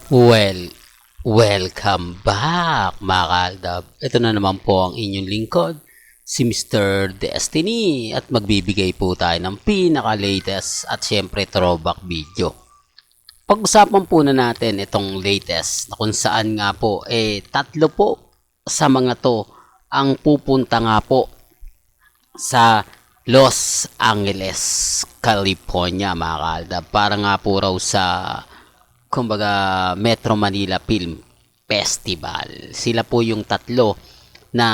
Well, welcome back mga kaaldab. Ito na naman po ang inyong lingkod, si Mr. Destiny at magbibigay po tayo ng pinaka-latest at syempre throwback video. Pag-usapan po na natin itong latest na kung saan nga po tatlo po sa mga to ang pupunta nga po sa Los Angeles, California mga kaaldab. Para nga po raw sa kumbaga Metro Manila Film Festival. Sila po yung tatlo na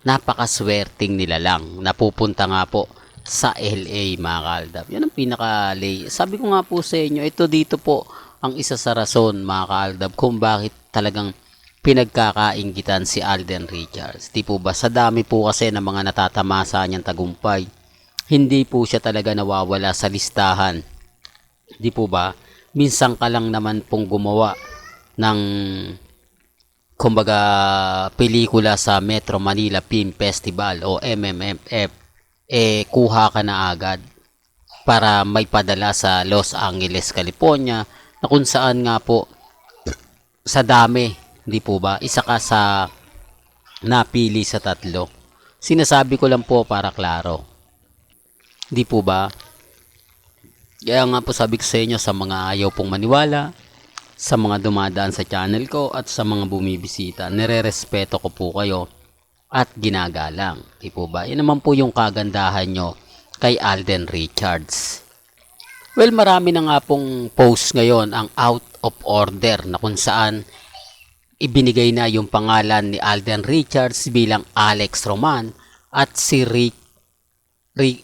napakaswerting nila lang. Napupunta nga po sa LA mga kaaldab. Yan ang pinaka-lay. Sabi ko nga po sa inyo, ito dito po ang isa sa rason mga kaaldab kung bakit talagang pinagkakainggitan si Alden Richards. Di po ba? Sa dami po kasi ng mga natatamasa niyang tagumpay, hindi po siya talaga nawawala sa listahan. Di po ba? Minsan ka lang naman pong gumawa ng kumbaga pelikula sa Metro Manila Film Festival o MMFF, kuha ka na agad para may padala sa Los Angeles, California, na kung saan nga po sa dami, hindi po ba, isa ka sa napili sa tatlo. Sinasabi ko lang po para klaro, hindi po ba? Kaya nga po sabi ko sa inyo, sa mga ayaw pong maniwala, sa mga dumadaan sa channel ko at sa mga bumibisita, nire-respeto ko po kayo at ginagalang. Di po ba? Yan naman po yung kagandahan nyo kay Alden Richards. Well, marami na nga pong post ngayon ang out of order na kung saan ibinigay na yung pangalan ni Alden Richards bilang Alex Roman at si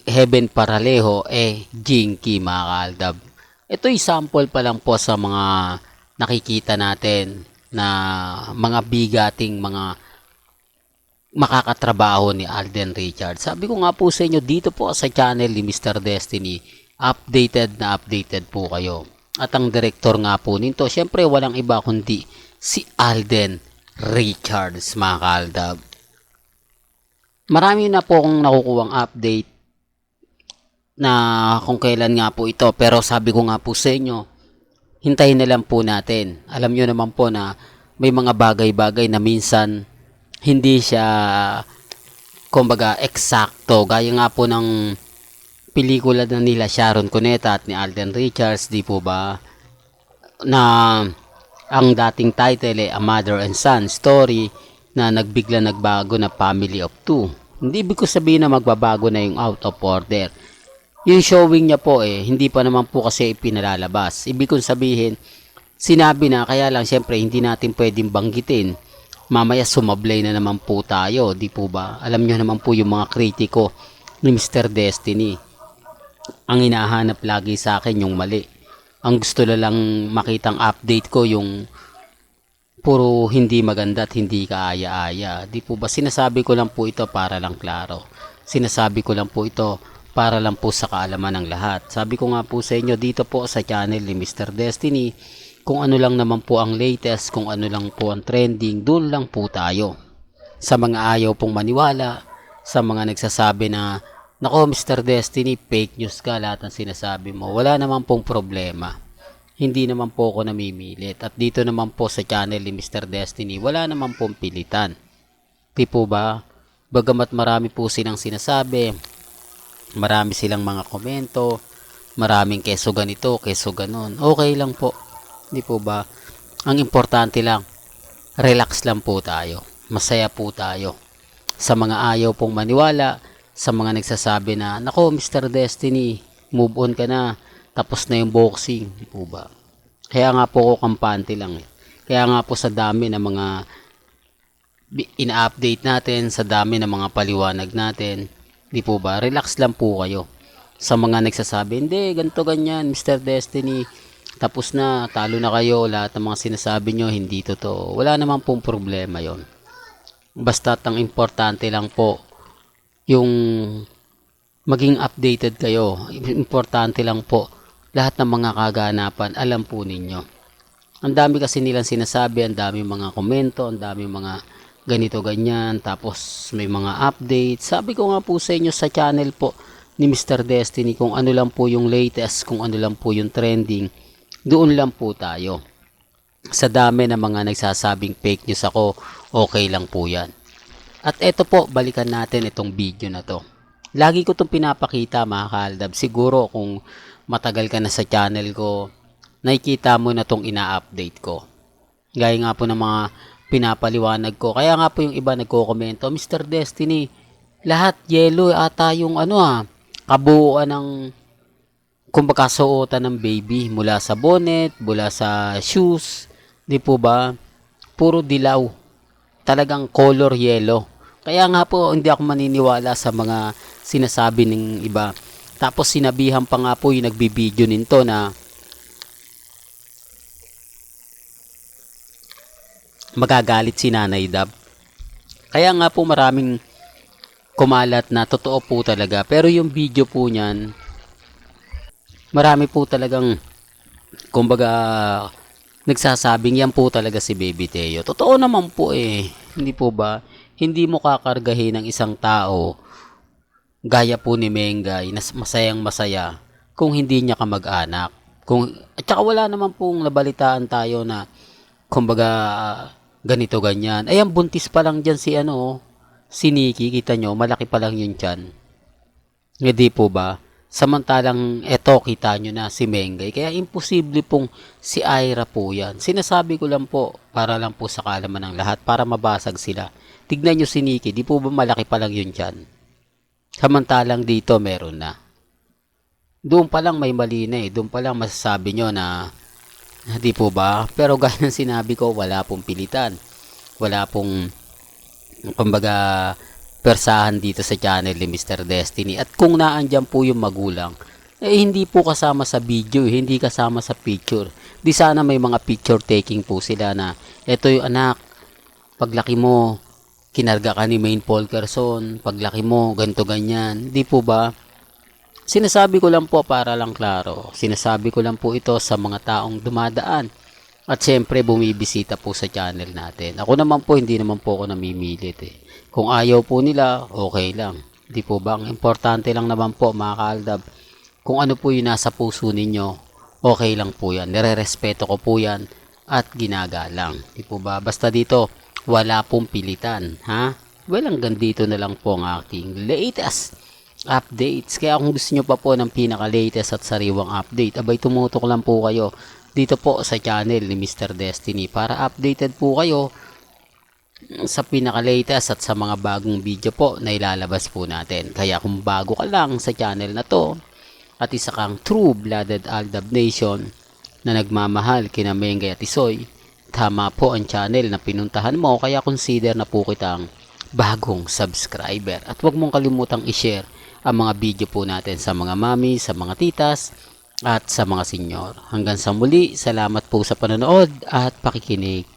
Heaven Paralejo Jinky mga kaaldab. Ito'y sample pa lang po sa mga nakikita natin na mga bigating mga makakatrabaho ni Alden Richards. Sabi ko nga po sa inyo dito po sa channel ni Mr. Destiny, updated na updated po kayo. At ang direktor nga po nito, syempre walang iba kundi si Alden Richards mga kaaldab. Marami na po akong nakukuhang update na kung kailan nga po ito, pero sabi ko nga po sa inyo, hintayin na lang po natin. Alam nyo naman po na may mga bagay-bagay na minsan hindi siya kumbaga eksakto, gaya nga po ng pelikula na nila Sharon Cuneta at ni Alden Richards, di po ba, na ang dating title A Mother and Son Story na nagbigla nagbago na Family of Two. Hindi ibig ko sabihin na magbabago na yung out of order. Yung showing niya po hindi pa naman po kasi ipinalalabas. Ibig kong sabihin, sinabi na, kaya lang syempre hindi natin pwedeng banggitin. Mamaya sumablay na naman po tayo, di po ba? Alam nyo naman po yung mga kritiko ni Mr. Destiny. Ang hinahanap lagi sa akin yung mali. Ang gusto na lang makitang update ko yung puro hindi maganda at hindi kaaya-aya. Di po ba? Sinasabi ko lang po ito para lang klaro. Sinasabi ko lang po ito para lang po sa kaalaman ng lahat. Sabi ko nga po sa inyo dito po sa channel ni Mr. Destiny, kung ano lang naman po ang latest, kung ano lang po ang trending, doon lang po tayo. Sa mga ayaw pong maniwala, sa mga nagsasabi na, nako Mr. Destiny, fake news ka, lahat ng sinasabi mo, wala naman pong problema. Hindi naman po ako namimilit. At dito naman po sa channel ni Mr. Destiny, wala naman pong pilitan. Di po ba? Bagamat marami po silang sinasabi, marami silang mga komento, maraming keso ganito, keso ganon. Okay lang po. Di po ba? Ang importante lang, relax lang po tayo. Masaya po tayo. Sa mga ayaw pong maniwala, sa mga nagsasabi na, nako Mr. Destiny, move on ka na, tapos na yung boxing. Di po ba? Kaya nga po ko kampante lang. Kaya nga po sa dami ng mga ina-update natin, sa dami ng mga paliwanag natin, di po ba? Relax lang po kayo. Sa mga nagsasabi, hindi, ganito ganyan, Mr. Destiny, tapos na, talo na kayo, lahat ng mga sinasabi nyo, hindi totoo. Wala naman pong problema yon. Basta ang importante lang po, yung maging updated kayo. Importante lang po, lahat ng mga kaganapan, alam po ninyo. Ang dami kasi nilang sinasabi, ang dami mga komento, ang dami mga ganito ganyan, tapos may mga update. Sabi ko nga po sa inyo sa channel po ni Mr. Destiny, kung ano lang po yung latest, kung ano lang po yung trending, doon lang po tayo. sa dami ng mga nagsasabing fake news ako, okay lang po yan. At eto po, balikan natin itong video na to. Lagi ko itong pinapakita mga kaaldab. Siguro kung matagal ka na sa channel ko, nakikita mo na itong ina-update ko. Gaya nga po ng mga pinapaliwanag ko. Kaya nga po yung iba nagko-komento, Mr. Destiny, lahat yellow ata yung kabuuan ng kumbaga suotan ng baby. Mula sa bonnet, mula sa shoes, di po ba? Puro dilaw. Talagang color yellow. Kaya nga po, hindi ako maniniwala sa mga sinasabi ng iba. Tapos sinabihan pa nga po yung nagbibideo nito na magagalit si Nanay Dab. Kaya nga po maraming kumalat na totoo po talaga. Pero yung video po niyan, marami po talagang kumbaga nagsasabing yan po talaga si Baby Teo. Totoo naman po eh. Hindi po ba? Hindi mo kakargahin ng isang tao gaya po ni Mengay na masayang masaya kung hindi niya kamag-anak. At saka wala naman pong nabalitaan tayo na kumbaga ganito ganyan. Ayan, buntis pa lang dyan si Nikki, kita nyo, malaki pa lang yun dyan. Hindi po ba? Samantalang eto, kita nyo na si Mengay. Kaya imposible pong si Ira po yan. Sinasabi ko lang po, para lang po sa kaalaman ng lahat, para mabasag sila. Tignan nyo si Nikki, di po ba malaki pa lang yun dyan? Samantalang dito meron na. Doon pa lang may mali na eh. Doon pa lang masasabi nyo na di po ba? Pero gaya ng sinabi ko, wala pong pilitan. Wala pong kumbaga persahan dito sa channel ni Mr. Destiny. At kung naandyan po yung magulang, eh hindi po kasama sa video, hindi kasama sa picture. Di sana may mga picture taking po sila na eto yung anak, paglaki mo, kinarga ka ni Maine Polkerson, paglaki mo, ganito ganyan. Di po ba? Sinasabi ko lang po para lang klaro. Sinasabi ko lang po ito sa mga taong dumadaan. At syempre bumibisita po sa channel natin. Ako naman po, hindi naman po ako namimilit eh. Kung ayaw po nila, okay lang. Di po ba? Ang importante lang naman po mga kaaldab, kung ano po yung nasa puso ninyo, okay lang po yan. Nire-respeto ko po yan at ginagalang. Di po ba? Basta dito, wala pong pilitan. Ha? Well, hanggang dito na lang po ang aking latest updates. Kaya kung gusto nyo pa po ng pinaka-latest at sariwang update, abay tumutok lang po kayo dito po sa channel ni Mr. Destiny para updated po kayo sa pinaka-latest at sa mga bagong video po na ilalabas po natin. Kaya kung bago ka lang sa channel na to at isa kang true-blooded Aldab Nation na nagmamahal kina Mengay at Isoy, tama po ang channel na pinuntahan mo, kaya consider na po kitang bagong subscriber. At huwag mong kalimutang i-share ang mga video po natin sa mga mami, sa mga titas, at sa mga senyor. Hanggang sa muli, salamat po sa panonood at pakikinig.